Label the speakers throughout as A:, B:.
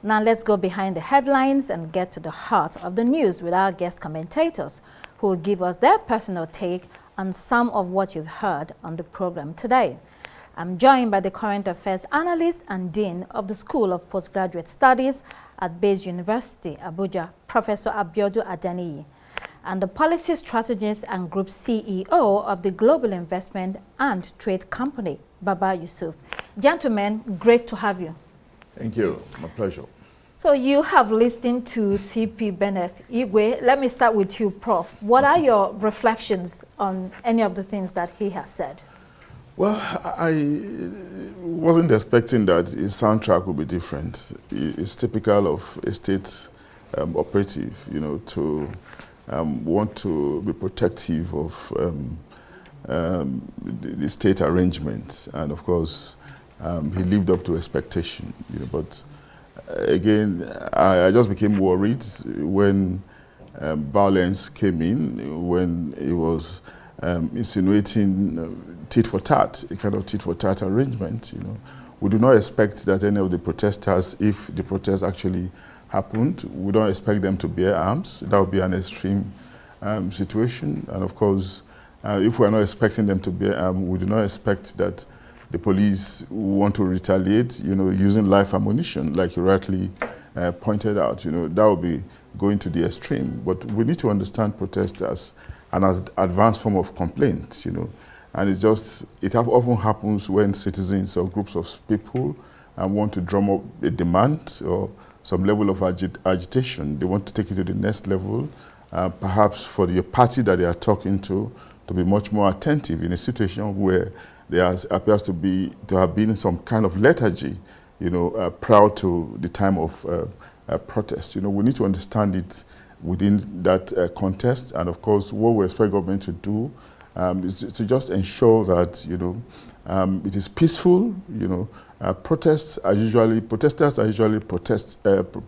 A: Now let's go behind the headlines and get to the heart of the news with our guest commentators, who will give us their personal take on some of what you've heard on the program today. I'm joined by the current affairs analyst and dean of the School of Postgraduate Studies at Bayes University, Abuja, Professor Abiodun Adeniyi, and the policy strategist and group CEO of the Global Investment and Trade Company, Baba Yusuf. Gentlemen, great to have you.
B: Thank you. My pleasure.
A: So you have listened to CP Benneth Igwe. Let me start with you, Prof. What are your reflections on any of the things that he has said?
B: Well, I wasn't expecting that his soundtrack would be different. It's typical of a state operative, you know, to want to be protective of the state arrangements. And of course, he lived up to expectation, you know, but again, I just became worried when violence came in, when it was insinuating tit for tat, a kind of tit for tat arrangement. You know, we do not expect that any of the protesters, if the protest actually happened, we don't expect them to bear arms. That would be an extreme situation. And of course, if we are not expecting them to bear arms, we do not expect that the police want to retaliate, you know, using live ammunition, like you rightly pointed out. You know, that would be going to the extreme. But we need to understand protest as an advanced form of complaint, you know. And it often happens when citizens or groups of people want to drum up a demand or some level of agitation. They want to take it to the next level, perhaps for the party that they are talking to be much more attentive in a situation where there appears to have been some kind of lethargy, you know, prior to the time of protest. You know, we need to understand it within that context, and of course, what we expect government to do is to just ensure that, you know, it is peaceful. You know, protesters are usually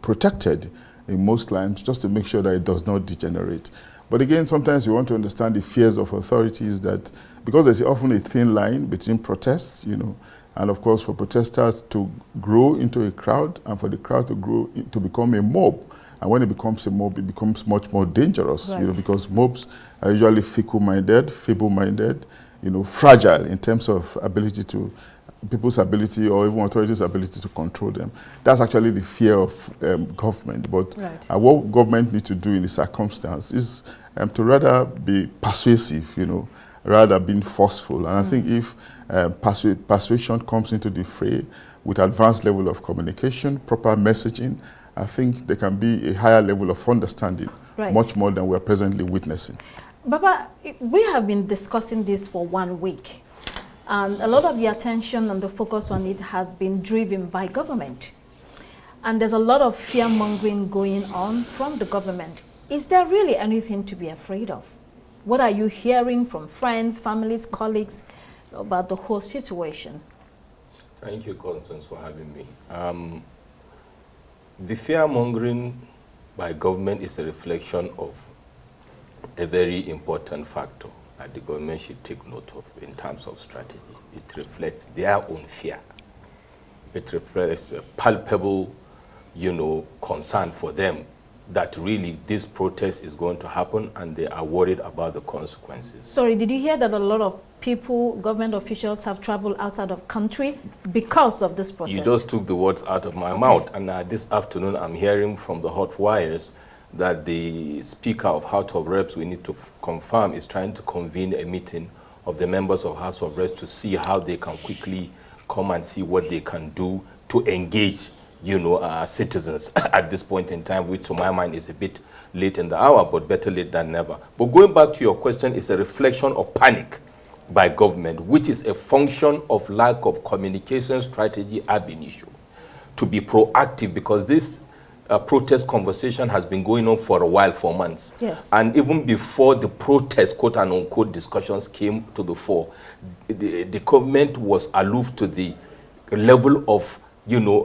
B: protected in most climes, just to make sure that it does not degenerate. But again, sometimes you want to understand the fears of authorities, that because there's often a thin line between protests, you know, and of course for protesters to grow into a crowd and for the crowd to grow to become a mob. And when it becomes a mob, it becomes much more dangerous, right, you know, because mobs are usually fickle-minded, feeble-minded, you know, fragile in terms of people's ability or even authorities' ability to control them. That's actually the fear of government. But right, what government needs to do in this circumstance is to rather be persuasive, you know, rather being forceful. And I think if persuasion comes into the fray with advanced level of communication, proper messaging, I think there can be a higher level of understanding, right, much more than we are presently witnessing.
A: Baba, we have been discussing this for 1 week. And a lot of the attention and the focus on it has been driven by government. And there's a lot of fear-mongering going on from the government. Is there really anything to be afraid of? What are you hearing from friends, families, colleagues about the whole situation?
C: Thank you, Constance, for having me. The fear-mongering by government is a reflection of a very important factor that the government should take note of in terms of strategy. It reflects their own fear. It reflects a palpable, you know, concern for them that really this protest is going to happen and they are worried about the consequences.
A: Sorry, did you hear that a lot of people, government officials, have traveled outside of country because of this protest?
C: You just took the words out of my mouth. And this afternoon I'm hearing from the hot wires that the Speaker of House of Reps, we need to confirm, is trying to convene a meeting of the members of House of Reps to see how they can quickly come and see what they can do to engage, you know, citizens at this point in time, which to my mind is a bit late in the hour, but better late than never. But going back to your question, it's a reflection of panic by government, which is a function of lack of communication strategy ab initio, to be proactive, because this protest conversation has been going on for a while, for months.
A: Yes.
C: And even before the protest, quote and unquote, discussions came to the fore, the government was aloof to the level of, you know,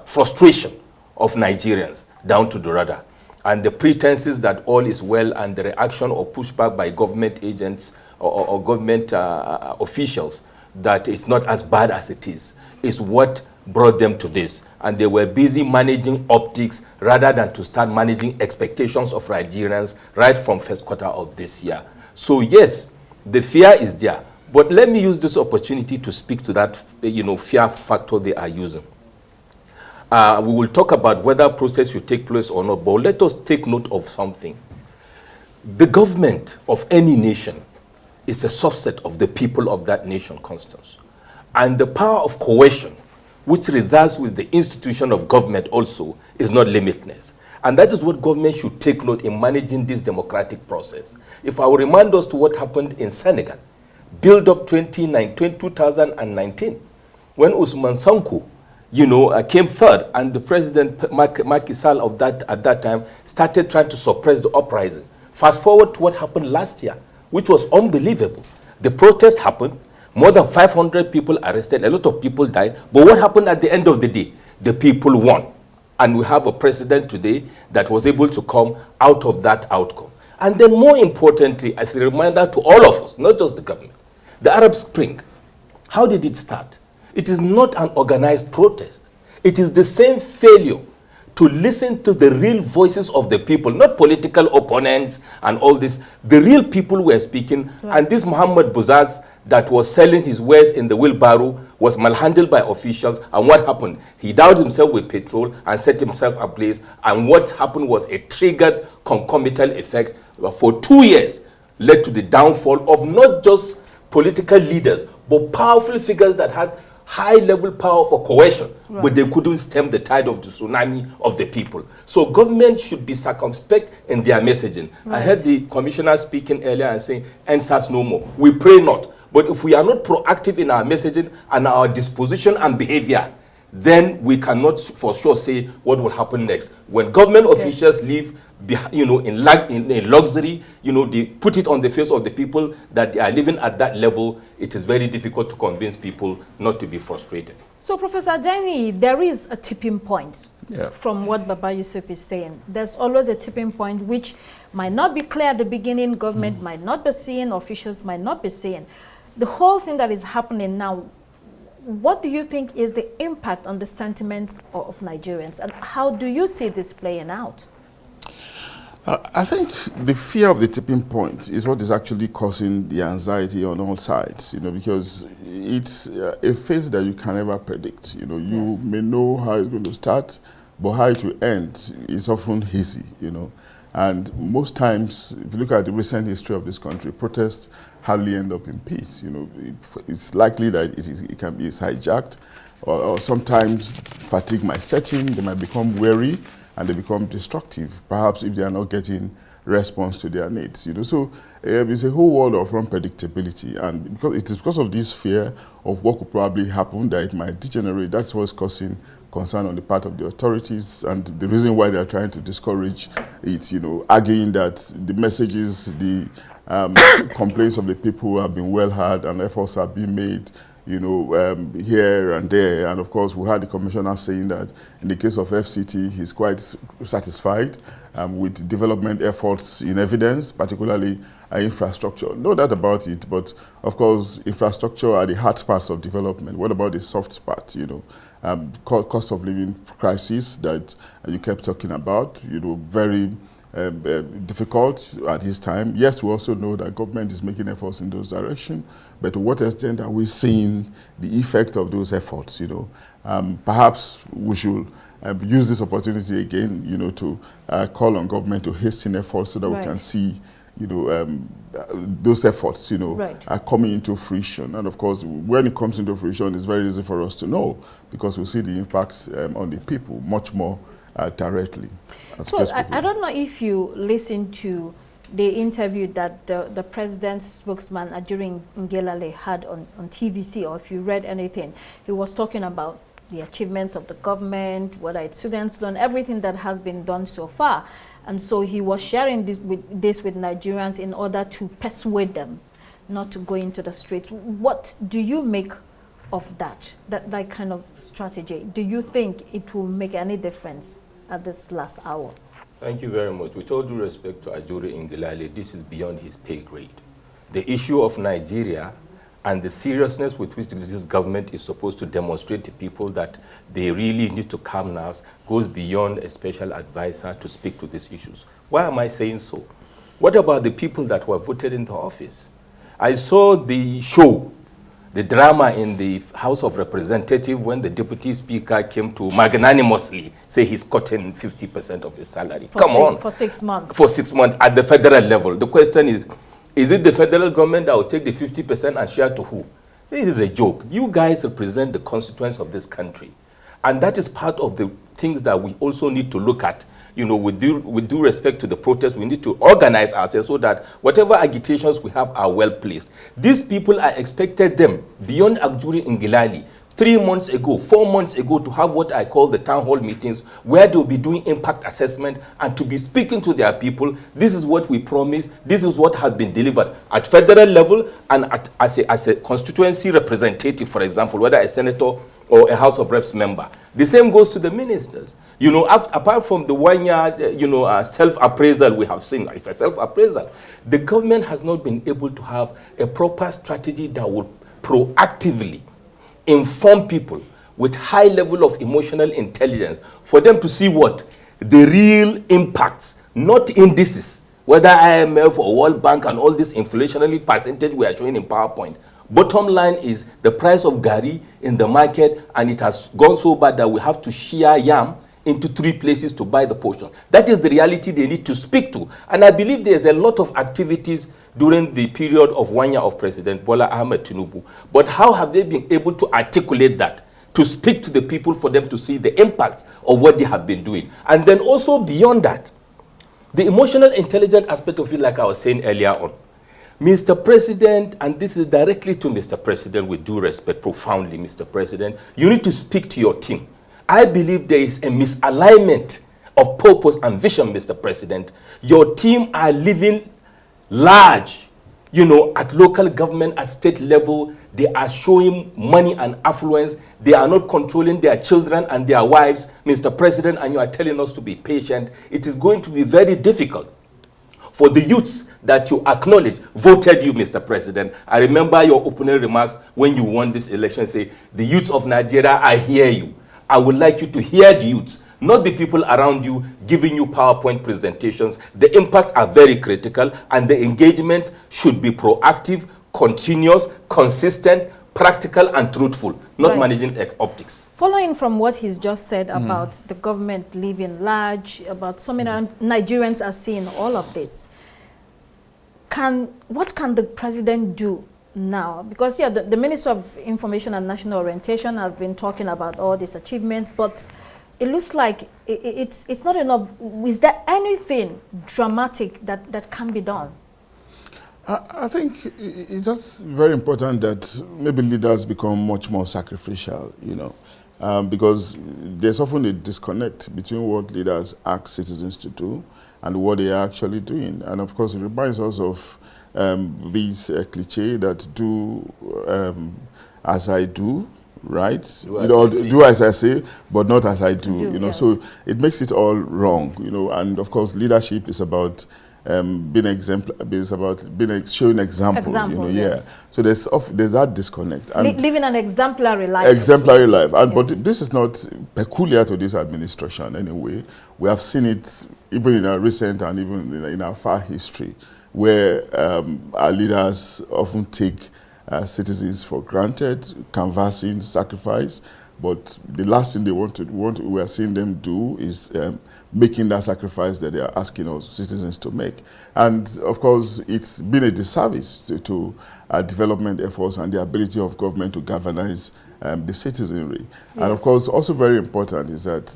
C: frustration of Nigerians down to the radar. And the pretenses that all is well and the reaction or pushback by government agents or government officials that it's not as bad as it is what brought them to this. And they were busy managing optics rather than to start managing expectations of Nigerians right from first quarter of this year. So yes, the fear is there. But let me use this opportunity to speak to that, fear factor they are using. We will talk about whether process should take place or not, but let us take note of something. The government of any nation is a subset of the people of that nation, Constance. And the power of coercion, which resides with the institution of government also, is not limitless. And that is what government should take note in managing this democratic process. If I will remind us to what happened in Senegal, build up 2019, when Ousmane Sonko, came third, and the president, Macky Sall, at that time, started trying to suppress the uprising. Fast forward to what happened last year, which was unbelievable. The protest happened, more than 500 people arrested, a lot of people died, but what happened at the end of the day? The people won. And we have a president today that was able to come out of that outcome. And then more importantly, as a reminder to all of us, not just the government, the Arab Spring, how did it start? It is not an organized protest. It is the same failure to listen to the real voices of the people, not political opponents and all this. The real people were speaking, right. And this Muhammad Buzaz that was selling his wares in the wheelbarrow was malhandled by officials, and what happened? He doused himself with petrol and set himself ablaze, and what happened was a triggered concomitant effect for 2 years, led to the downfall of not just political leaders, but powerful figures that had high-level power for coercion, right. But they couldn't stem the tide of the tsunami of the people. So government should be circumspect in their messaging. Right. I heard the commissioner speaking earlier and saying, "NSAS no more." We pray not. But if we are not proactive in our messaging and our disposition and behavior, then we cannot for sure say what will happen next. When government officials live, in luxury, they put it on the face of the people that they are living at that level, it is very difficult to convince people not to be frustrated.
A: So, Professor Adeniyi, there is a tipping point.
B: Yeah.
A: From what Baba Yusuf is saying, there's always a tipping point which might not be clear at the beginning, government might not be seeing, officials might not be seeing. The whole thing that is happening now, what do you think is the impact on the sentiments of Nigerians, and how do you see this playing out?
B: I think the fear of the tipping point is what is actually causing the anxiety on all sides, because it's a phase that you can never predict. You yes. may know how it's going to start, but how it will end is often hazy, And most times, if you look at the recent history of this country, protests hardly end up in peace. It's likely that it can be hijacked, or sometimes fatigue might set in, they might become weary, and they become destructive, perhaps if they are not getting response to their needs. So it's a whole world of unpredictability, and it is because of this fear of what could probably happen that it might degenerate. That's what's causing concern on the part of the authorities, and the reason why they are trying to discourage it, arguing that the messages, the complaints of the people have been well heard and efforts have been made, here and there. And of course, we had the commissioner saying that in the case of FCT, he's quite satisfied with development efforts in evidence, particularly infrastructure. No doubt about it, but of course, infrastructure are the hard parts of development. What about the soft part, cost of living crisis that you kept talking about, very difficult at this time. Yes, we also know that government is making efforts in those directions, but to what extent are we seeing the effect of those efforts? Perhaps we should use this opportunity again, to call on government to hasten efforts so that right. we can see, those efforts, right. are coming into fruition. And of course, when it comes into fruition, it's very easy for us to know because we see the impacts on the people much more directly.
A: So I don't know if you listened to the interview that the president's spokesman, Ajuri Ngelale, had on TVC, or if you read anything. He was talking about the achievements of the government, what its students done, everything that has been done so far. And so he was sharing this with Nigerians in order to persuade them not to go into the streets. What do you make of that kind of strategy? Do you think it will make any difference at this last hour?
C: Thank you very much. With all due respect to Ajuri Ngelale, this is beyond his pay grade. The issue of Nigeria and the seriousness with which this government is supposed to demonstrate to people that they really need to calm nerves goes beyond a special advisor to speak to these issues. Why am I saying so? What about the people that were voted into office? I saw the show, the drama in the House of Representatives when the Deputy Speaker came to magnanimously say he's cutting 50% of his salary. Come on.
A: For 6 months.
C: For 6 months at the federal level. The question is it the federal government that will take the 50% and share to who? This is a joke. You guys represent the constituents of this country. And that is part of the things that we also need to look at. You know, with due respect to the protests, we need to organize ourselves so that whatever agitations we have are well placed. These people, I expected them, beyond Agjuri Ngilali, 3 months ago, 4 months ago, to have what I call the town hall meetings, where they'll be doing impact assessment and to be speaking to their people. This is what we promised. This is what has been delivered at federal level and as a constituency representative, for example, whether a senator or a House of Reps member. The same goes to the ministers. You know, apart from the 1 year, self-appraisal we have seen, it's a self-appraisal. The government has not been able to have a proper strategy that will proactively inform people with high level of emotional intelligence for them to see what? The real impacts, not indices, whether IMF or World Bank and all this inflationary percentage we are showing in PowerPoint. Bottom line is the price of gari in the market, and it has gone so bad that we have to shear yam into 3 places to buy the portion. That is the reality they need to speak to. And I believe there's a lot of activities during the period of 1 year of President Bola Ahmed Tinubu. But how have they been able to articulate that, to speak to the people for them to see the impact of what they have been doing? And then also beyond that, the emotional intelligence aspect of it, like I was saying earlier on. Mr. President, and this is directly to Mr. President with due respect, profoundly, Mr. President, you need to speak to your team. I believe there is a misalignment of purpose and vision, Mr. President. Your team are living large, you know, at local government, at state level. They are showing money and affluence. They are not controlling their children and their wives, Mr. President, and you are telling us to be patient. It is going to be very difficult for the youths that you acknowledge voted you, Mr. President. I remember your opening remarks when you won this election, say, the youths of Nigeria, I hear you. I would like you to hear the youths, not the people around you giving you PowerPoint presentations. The impacts are very critical, and the engagements should be proactive, continuous, consistent, practical, and truthful, not managing optics.
A: Following from what he's just said about the government living large, about so many Nigerians are seeing all of this, what can the president do now? Because yeah, the Minister of Information and National Orientation has been talking about all these achievements, but it looks like it's not enough. Is there anything dramatic that can be done?
B: I think it's just very important that maybe leaders become much more sacrificial, you know, because there's often a disconnect between what leaders ask citizens to do and what they are actually doing. And of course, it reminds us of this cliche that do as I do, right? Do as I say, but not as I do, you know. Yes. So it makes it all wrong, you know. And of course, leadership is about being showing example, you know. Yes. Yeah. So there's that disconnect. And
A: living an exemplary life.
B: Exemplary life. And but this is not peculiar to this administration anyway. We have seen it even in our recent and even in our far history, where our leaders often take citizens for granted, canvassing, sacrifice, but the last thing we are seeing them do is making that sacrifice that they are asking us citizens to make. And of course, it's been a disservice to development efforts and the ability of government to galvanize the citizenry. Yes. And of course, also very important is that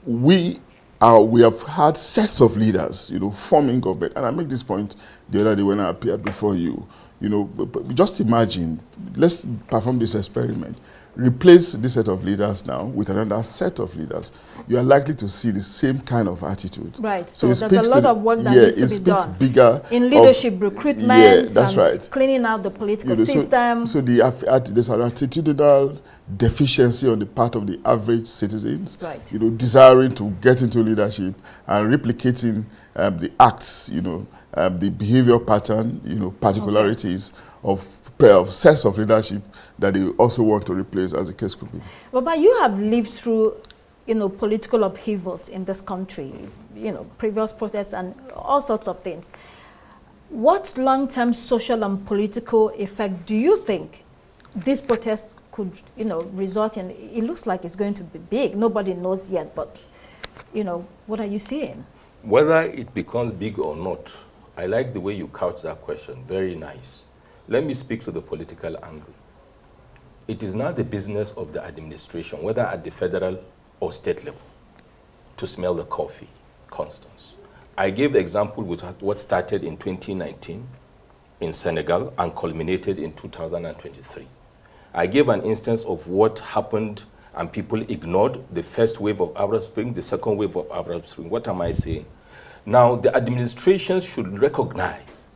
B: we have had sets of leaders, you know, forming government. And I make this point the other day when I appeared before you. You know, but just imagine, let's perform this experiment. Replace this set of leaders now with another set of leaders. You are likely to see the same kind of attitude.
A: Right. So there's a lot of work that needs to be done.
B: Bigger
A: in leadership, recruitment, and cleaning out the political system.
B: So there's an attitudinal deficiency on the part of the average citizens.
A: Right.
B: You know, desiring to get into leadership and replicating the acts, you know, the behavior pattern, particularities of sets of leadership that they also want to replace, as the case could be.
A: But you have lived through, political upheavals in this country, previous protests and all sorts of things. What long-term social and political effect do you think these protests could, result in? It looks like it's going to be big. Nobody knows yet, but, what are you seeing?
C: Whether it becomes big or not, I like the way you couch that question. Very nice. Let me speak to the political angle. It is now the business of the administration, whether at the federal or state level, to smell the coffee, Constance. I gave the example with what started in 2019 in Senegal and culminated in 2023. I gave an instance of what happened and people ignored the first wave of Arab Spring, the second wave of Arab Spring. What am I saying? Now, the administration should recognize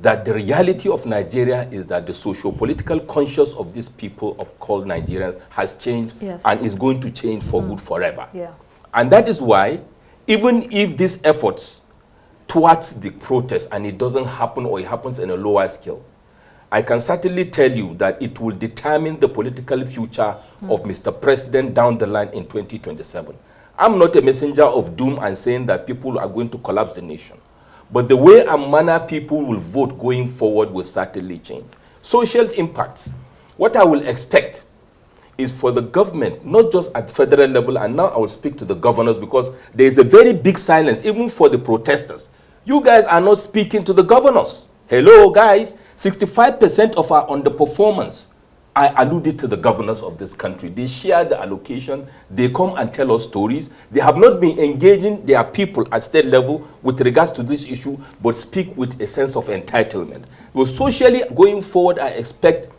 C: that the reality of Nigeria is that the socio-political conscience of these people called Nigerians has changed, yes, and is going to change for good forever.
A: Yeah.
C: And that is why, even if these efforts towards the protest and it doesn't happen or it happens in a lower scale, I can certainly tell you that it will determine the political future of Mr. President down the line in 2027. I'm not a messenger of doom and saying that people are going to collapse the nation. But the way and manner people will vote going forward will certainly change. Social impacts. What I will expect is for the government, not just at federal level, and now I will speak to the governors because there is a very big silence, even for the protesters. You guys are not speaking to the governors. Hello, guys. 65% of our underperformance, I alluded to the governors of this country. They share the allocation. They come and tell us stories. They have not been engaging their people at state level with regards to this issue, but speak with a sense of entitlement. Well, socially, going forward, I expect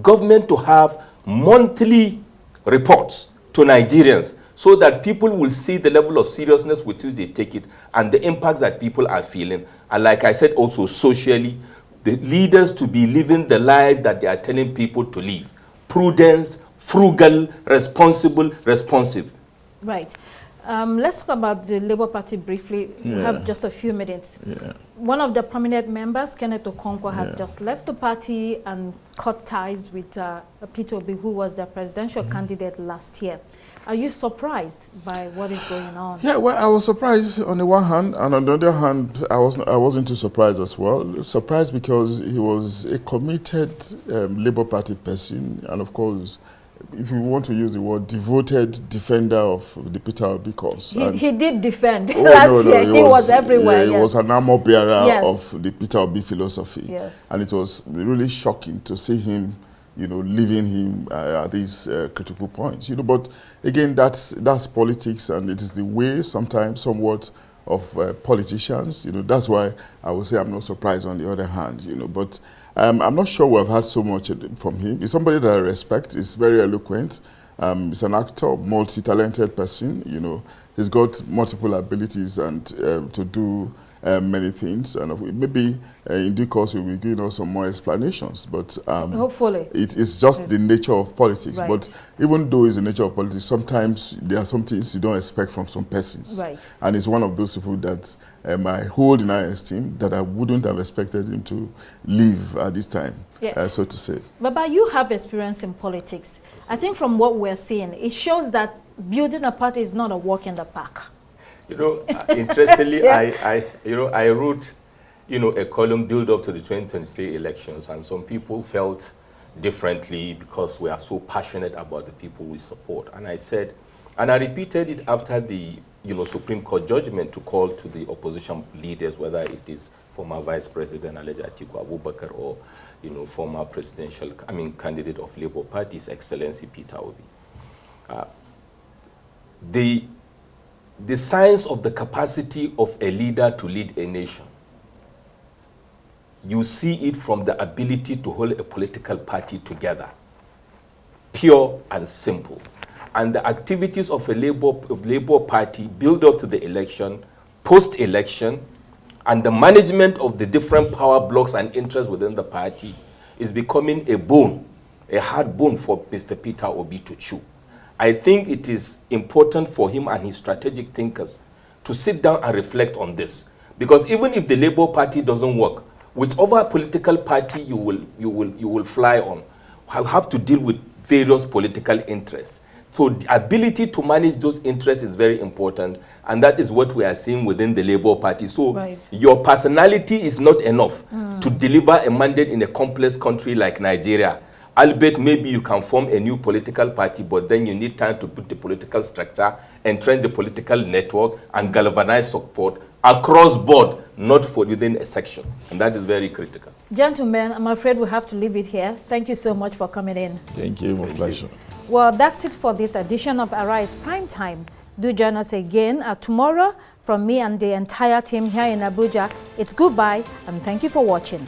C: government to have monthly reports to Nigerians so that people will see the level of seriousness with which they take it and the impacts that people are feeling. And like I said, also socially, the leaders to be living the life that they are telling people to live. Prudence, frugal, responsible, responsive.
A: Right. Let's talk about the Labour Party briefly. Yeah. We have just a few minutes. Yeah. One of the prominent members, Kenneth Okonkwo, has just left the party and cut ties with Peter Obi, who was the presidential candidate last year. Are you surprised by what is going on? Yeah,
B: well, I was surprised on the one hand, and on the other hand, I wasn't too surprised as well. Surprised because he was a committed Labour Party person, and of course, if you want to use the word, devoted defender of the Peter Obi cause.
A: He did defend last year. He was everywhere.
B: Yeah, he was an armor bearer of the Peter Obi philosophy.
A: Yes.
B: And it was really shocking to see him, leaving him at these critical points. But again, that's politics, and it is the way sometimes somewhat of politicians. That's why I would say I'm not surprised on the other hand. But I'm not sure we've had so much from him. He's somebody that I respect. He's very eloquent. He's an actor, multi-talented person. He's got multiple abilities and to do many things, and maybe in due course we'll be giving us some more explanations. But
A: hopefully,
B: it's just the nature of politics. Right. But even though it's the nature of politics, sometimes there are some things you don't expect from some persons.
A: Right.
B: And it's one of those people that I hold in high esteem that I wouldn't have expected him to leave at this time, so to say.
A: But you have experience in politics. I think from what we're seeing, it shows that building a party is not a walk in the park.
C: Interestingly, I wrote, a column build up to the 2023 elections, and some people felt differently because we are so passionate about the people we support. And I said, and I repeated it after the, Supreme Court judgment to call to the opposition leaders, whether it is former Vice President Alhaji Atiku Abubakar or, former candidate of Labour Party, His Excellency Peter Obi. The signs of the capacity of a leader to lead a nation, you see it from the ability to hold a political party together, pure and simple. And the activities of a Labour Party build up to the election, post-election, and the management of the different power blocks and interests within the party is becoming a hard bone for Mr. Peter Obi to chew. I think it is important for him and his strategic thinkers to sit down and reflect on this. Because even if the Labour Party doesn't work, whichever political party you will fly on, you have to deal with various political interests. So the ability to manage those interests is very important, and that is what we are seeing within the Labour Party. So your personality is not enough to deliver a mandate in a complex country like Nigeria. Albeit maybe you can form a new political party, but then you need time to put the political structure, entrench the political network, and galvanize support across board, not for within a section. And that is very critical.
A: Gentlemen, I'm afraid we have to leave it here. Thank you so much for coming in.
B: Thank you, my pleasure.
A: Well, that's it for this edition of Arise Prime Time. Do join us again tomorrow. From me and the entire team here in Abuja, it's goodbye and thank you for watching.